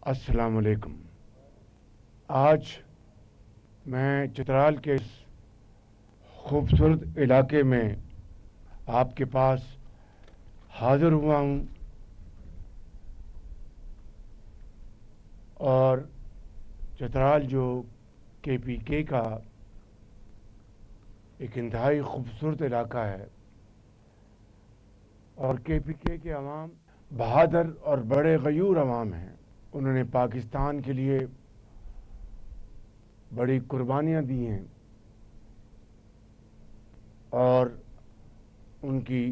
अस्सलाम वालेकुम। आज मैं चित्राल के इस खूबसूरत इलाके में आपके पास हाज़िर हुआ हूँ और चित्राल जो KPK का एक इंतहाई खूबसूरत इलाका है और KPK के अवाम बहादुर और बड़े गयूर अवाम हैं। उन्होंने पाकिस्तान के लिए बड़ी कुर्बानियाँ दी हैं और उनकी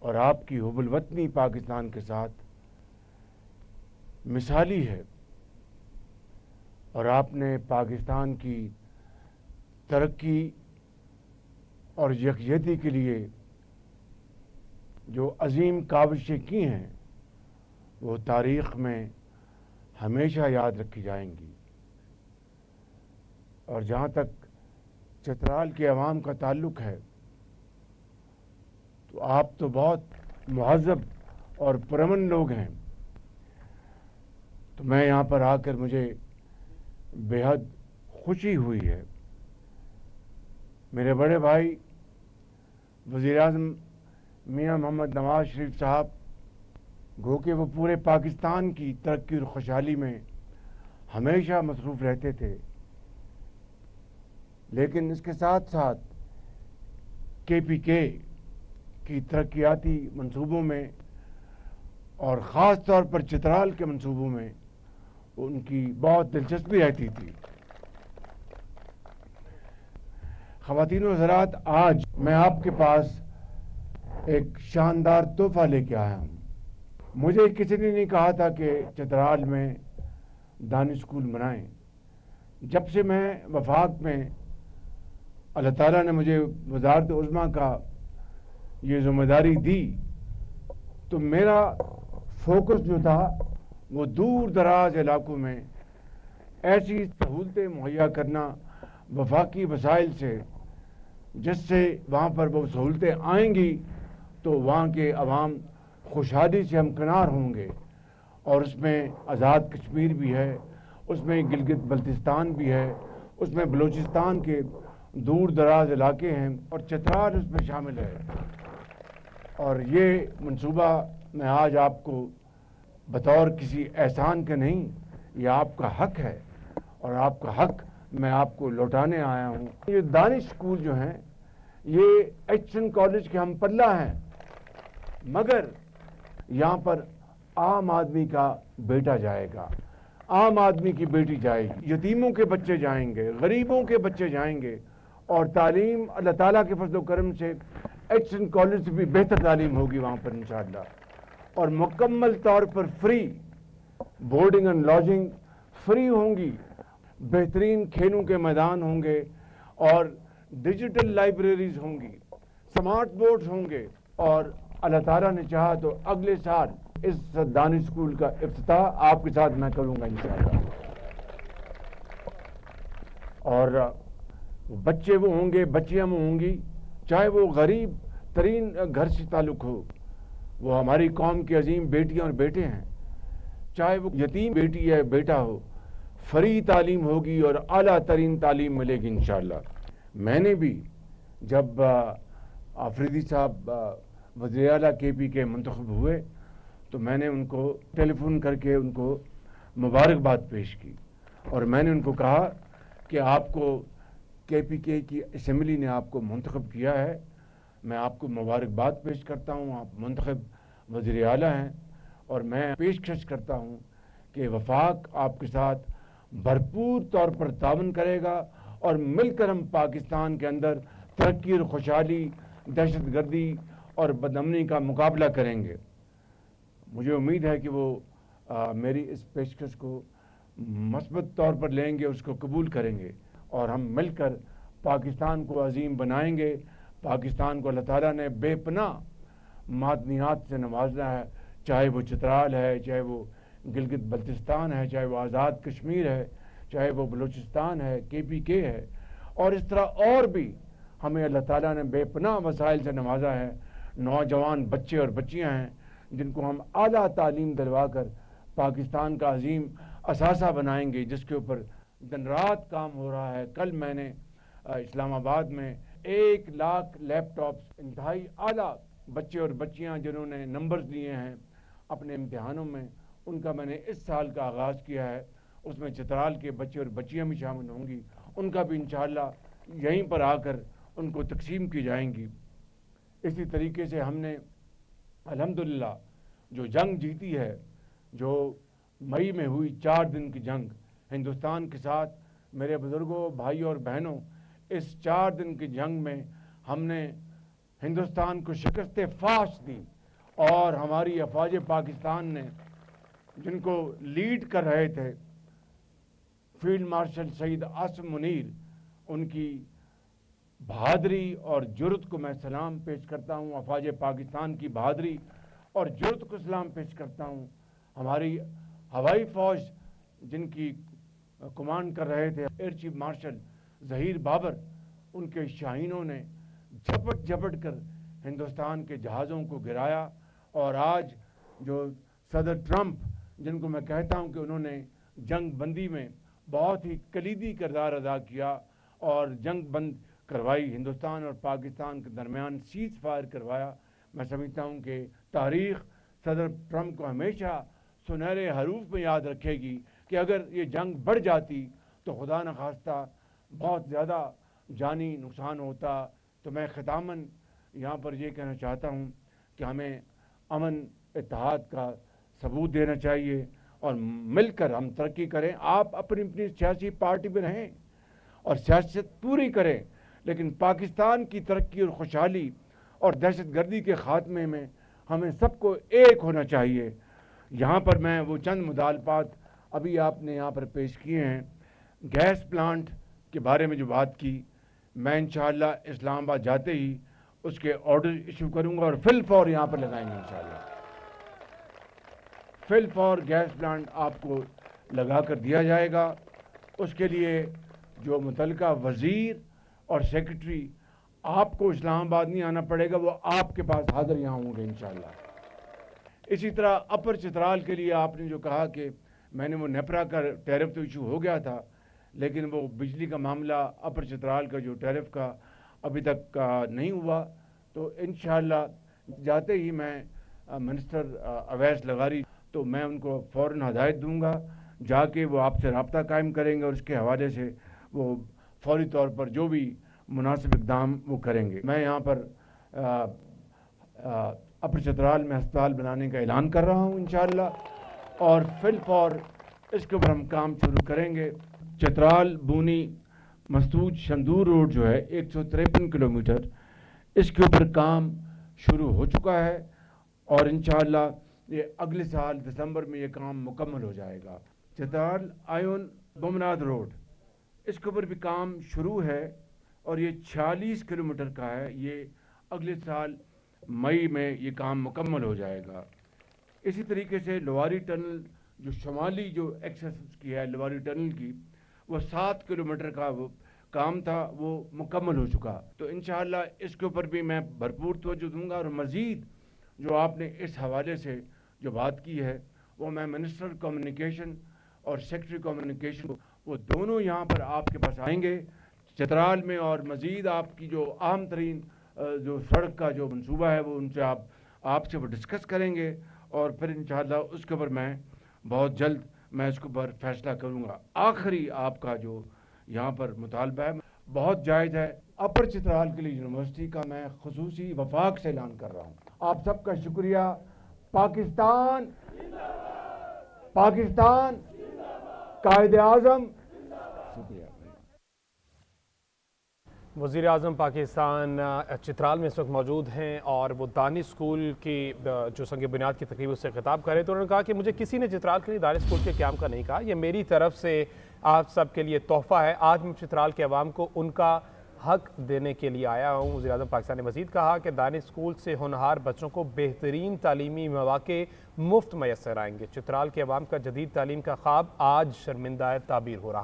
और आपकी हुब्बुल वतनी पाकिस्तान के साथ मिसाली है और आपने पाकिस्तान की तरक्की और यकजहती के लिए जो अजीम काविशें की हैं वो तारीख़ में हमेशा याद रखी जाएंगी। और जहाँ तक चित्राल के अवाम का ताल्लुक़ है तो आप तो बहुत मुहज़्ज़ब और पुरअमन लोग हैं। तो मैं यहाँ पर आकर मुझे बेहद खुशी हुई है। मेरे बड़े भाई वज़ीर-ए-आज़म मियाँ मोहम्मद नवाज शरीफ साहब गो कि वो पूरे पाकिस्तान की तरक्की और खुशहाली में हमेशा मसरूफ़ रहते थे, लेकिन इसके साथ साथ KPK की तरक्याती मंसूबों में और ख़ास तौर पर चित्राल के मंसूबों में उनकी बहुत दिलचस्पी रहती थी। ख़वातीन व हज़रात, आज मैं आपके पास एक शानदार तोहफ़ा लेके आया हूँ। मुझे किसी ने नहीं कहा था कि चित्राल में दानिश स्कूल बनाएं। जब से मैं वफाक में अल्लाह ताला ने मुझे वज़ारत उज़्मा का ये ज़िम्मेदारी दी तो मेरा फोकस जो था वो दूर दराज इलाकों में ऐसी सहूलतें मुहैया करना वफाकी वसाइल से जिससे वहाँ पर वो सहूलतें आएंगी तो वहाँ के अवाम खुशहाली से हमकिनार होंगे। और उसमें आज़ाद कश्मीर भी है, उसमें गिलगित बल्तिस्तान भी है, उसमें बलूचिस्तान के दूर दराज इलाके हैं और चित्राल उसमें शामिल है। और ये मंसूबा मैं आज आपको बतौर किसी एहसान के नहीं, ये आपका हक है और आपका हक मैं आपको लौटाने आया हूँ। ये दानिश स्कूल जो हैं ये एचएन कॉलेज के हम पल्ला हैं, मगर यहाँ पर आम आदमी का बेटा जाएगा, आम आदमी की बेटी जाएगी, यतीमों के बच्चे जाएंगे, गरीबों के बच्चे जाएंगे और तालीम अल्लाह ताला के फज़ल व करम से एचएन कॉलेज से भी बेहतर तालीम होगी वहाँ पर इंशाअल्लाह। और मुकम्मल तौर पर free boarding and lodging free होंगी, बेहतरीन खेलों के मैदान होंगे और डिजिटल लाइब्रेरीज होंगी, स्मार्ट बोर्ड्स होंगे और अल्लाह ताला ने चाहा तो अगले साल इस दानिश स्कूल का इफ्तिताह आपके साथ मैं करूँगा इंशाअल्लाह। और बच्चे वो होंगे, बच्चियाँ वो होंगी, चाहे वो गरीब तरीन घर से ताल्लुक़ हो, वो हमारी कौम की अजीम बेटियाँ और बेटे हैं, चाहे वो यतीम बेटी है बेटा हो, फ्री तालीम होगी और आला तरीन तालीम मिलेगी इंशाअल्लाह। मैंने भी जब आफरीदी साहब वज़ीर आला KPK मुंतखब हुए तो मैंने उनको टेलीफोन करके उनको मुबारकबाद पेश की और मैंने उनको कहा कि आपको KPK की असम्बली ने आपको मुंतखब किया है, मैं आपको मुबारकबाद पेश करता हूँ, आप मुंतखब वज़ीर आला हैं और मैं पेशकश करता हूँ कि वफाक आपके साथ भरपूर तौर पर तावन करेगा और मिलकर हम पाकिस्तान के अंदर तरक्की और खुशहाली, दहशतगर्दी और बदअमनी का मुकाबला करेंगे। मुझे उम्मीद है कि वो मेरी इस पेशकश को मस्बत तौर पर लेंगे, उसको कबूल करेंगे और हम मिलकर पाकिस्तान को अजीम बनाएंगे। पाकिस्तान को अल्लाह ताला ने बेपनाह मादनियात से नवाजना है, चाहे वो चित्राल है, चाहे वो गिलगित बल्तिस्तान है, चाहे वो आज़ाद कश्मीर है, चाहे वो बलूचिस्तान है, KPK है और इस तरह और भी हमें अल्लाह ताला ने बेपनाह वसाइल से नवाजा है। नौजवान बच्चे और बच्चियां हैं जिनको हम आला तालीम दिलवा कर पाकिस्तान का अजीम असासा बनाएंगे जिसके ऊपर दिन रात काम हो रहा है। कल मैंने इस्लामाबाद में 1 लाख लैपटॉप्स इंतहाई आला बच्चे और बच्चियां जिन्होंने नंबर्स लिए हैं अपने इम्तिहानों में, उनका मैंने इस साल का आगाज़ किया है। उसमें चित्राल के बच्चे और बच्चियां भी शामिल होंगी, उनका भी इंशाअल्लाह यहीं पर आकर उनको तकसीम की जाएंगी। इसी तरीके से हमने अल्हम्दुलिल्लाह जो जंग जीती है, जो मई में हुई 4 दिन की जंग हिंदुस्तान के साथ, मेरे बुज़ुर्गों, भाइयों और बहनों, इस 4 दिन की जंग में हमने हिंदुस्तान को शिकस्त फाश दी और हमारी अफवाज पाकिस्तान ने, जिनको लीड कर रहे थे फील्ड मार्शल सईद आसिम मुनीर, उनकी बहादरी और जुर्रत को मैं सलाम पेश करता हूँ। अफवाज पाकिस्तान की बहादरी और जुर्रत को सलाम पेश करता हूँ। हमारी हवाई फ़ौज जिनकी कमांड कर रहे थे air chief marshal Zaheer Babar, उनके शाहीनों ने झपट झपट कर हिंदुस्तान के जहाज़ों को गिराया। और आज जो सदर ट्रंप, जिनको मैं कहता हूं कि उन्होंने जंग बंदी में बहुत ही कलीदी किरदार अदा किया और जंग बंद करवाई, हिंदुस्तान और पाकिस्तान के दरमियान सीज़ फायर करवाया, मैं समझता हूं कि तारीख़ सदर ट्रंप को हमेशा सुनहरे हरूफ में याद रखेगी कि अगर ये जंग बढ़ जाती तो खुदा न खास्ता बहुत ज़्यादा जानी नुकसान होता। तो मैं ख़ितामन यहाँ पर ये कहना चाहता हूँ कि हमें अमन इत्तेहाद का सबूत देना चाहिए और मिलकर हम तरक्की करें। आप अपनी अपनी सियासी पार्टी में रहें और सियासत पूरी करें, लेकिन पाकिस्तान की तरक्की और खुशहाली और दहशतगर्दी के ख़ात्मे में हमें सबको एक होना चाहिए। यहाँ पर मैं वो चंद मुदालबात अभी आपने यहाँ पर पेश किए हैं, गैस प्लांट के बारे में जो बात की, मैं इंशाअल्लाह इस्लामाबाद जाते ही उसके ऑर्डर इशू करूँगा और फिल फॉर यहाँ पर लगाएंगे इंशाअल्लाह। फिल फॉर गैस प्लांट आपको लगा कर दिया जाएगा। उसके लिए जो मुतल्लिका वज़ीर और सेक्रेटरी, आपको इस्लामाबाद नहीं आना पड़ेगा, वो आपके पास हाजिर यहाँ होंगे इंशाअल्लाह। इसी तरह अपर चित्राल के लिए आपने जो कहा कि मैंने वो नेपरा का टैरिफ तो इशू हो गया था, लेकिन वो बिजली का मामला अपर चित्राल का जो टैरिफ का अभी तक का नहीं हुआ, तो इंशाअल्लाह जाते ही मैं मिनिस्टर अवैस लगारी, तो मैं उनको फ़ौरन हदायत दूंगा, जाके वो आपसे रब्ता कायम करेंगे और उसके हवाले से वो फौरी तौर पर जो भी मुनासिब इक़दाम वो करेंगे। मैं यहाँ पर अपर चित्राल में अस्पताल बनाने का ऐलान कर रहा हूँ इंशाअल्लाह, और फिल फॉर इसके ऊपर हम काम शुरू करेंगे। चित्राल बूनी मस्तूज शंदूर रोड जो है 153 किलोमीटर, इसके ऊपर काम शुरू हो चुका है और इंशाअल्लाह ये अगले साल दिसंबर में ये काम मुकम्मल हो जाएगा। चित्राल आयोन बुमनाद रोड, इसके ऊपर भी काम शुरू है और ये 46 किलोमीटर का है, ये अगले साल मई में ये काम मुकम्मल हो जाएगा। इसी तरीके से लोवारी टनल जो शुमाली जो एक्सेस की है लोवारी टनल की, वो 7 किलोमीटर का वो काम था, वो मुकम्मल हो चुका। तो इंशाअल्लाह इसके ऊपर भी मैं भरपूर तवज्जो दूंगा और मज़ीद जो आपने इस हवाले से जो बात की है वो मैं मिनिस्टर कम्युनिकेशन और सेक्रेटरी कम्युनिकेशन, वो दोनों यहाँ पर आपके पास आएंगे चित्राल में, और मज़ीद आपकी जो अहम तरीन जो सड़क का जो मंसूबा है वो उनसे आपसे वो डिस्कस करेंगे और फिर इंशाअल्लाह उसके ऊपर मैं बहुत जल्द मैं इसके ऊपर फैसला करूँगा। आखिरी आपका जो यहाँ पर मुतालबा है बहुत जायज़ है। अपर चित्राल के लिए यूनिवर्सिटी का मैं खुसूसी वफाक से ऐलान कर रहा हूँ। आप सबका शुक्रिया। पाकिस्तान पाकिस्तान कायद-ए-आज़म। शुक्रिया। वज़ीर आज़म पाकिस्तान चित्राल में इस वक्त मौजूद हैं और वो दानिश स्कूल की जो संग बुनियाद की तकरीब उससे खिताब कर रहे थे। उन्होंने कहा कि मुझे किसी ने चित्राल के लिए दानिश स्कूल के क़याम का नहीं कहा, ये मेरी तरफ से आप सब के लिए तोहफ़ा है। आज मैं चित्राल के अवाम को उनका हक देने के लिए आया हूँ। वज़ीर आज़म पाकिस्तान ने मज़ीद कहा कि दानिश स्कूल से होनहार बच्चों को बेहतरीन तालीमी मौक़े मुफ्त मैसर आएंगे। चित्राल के अवाम का जदीद तालीम का ख्वाब आज शर्मिंदा ताबीर हो रहा।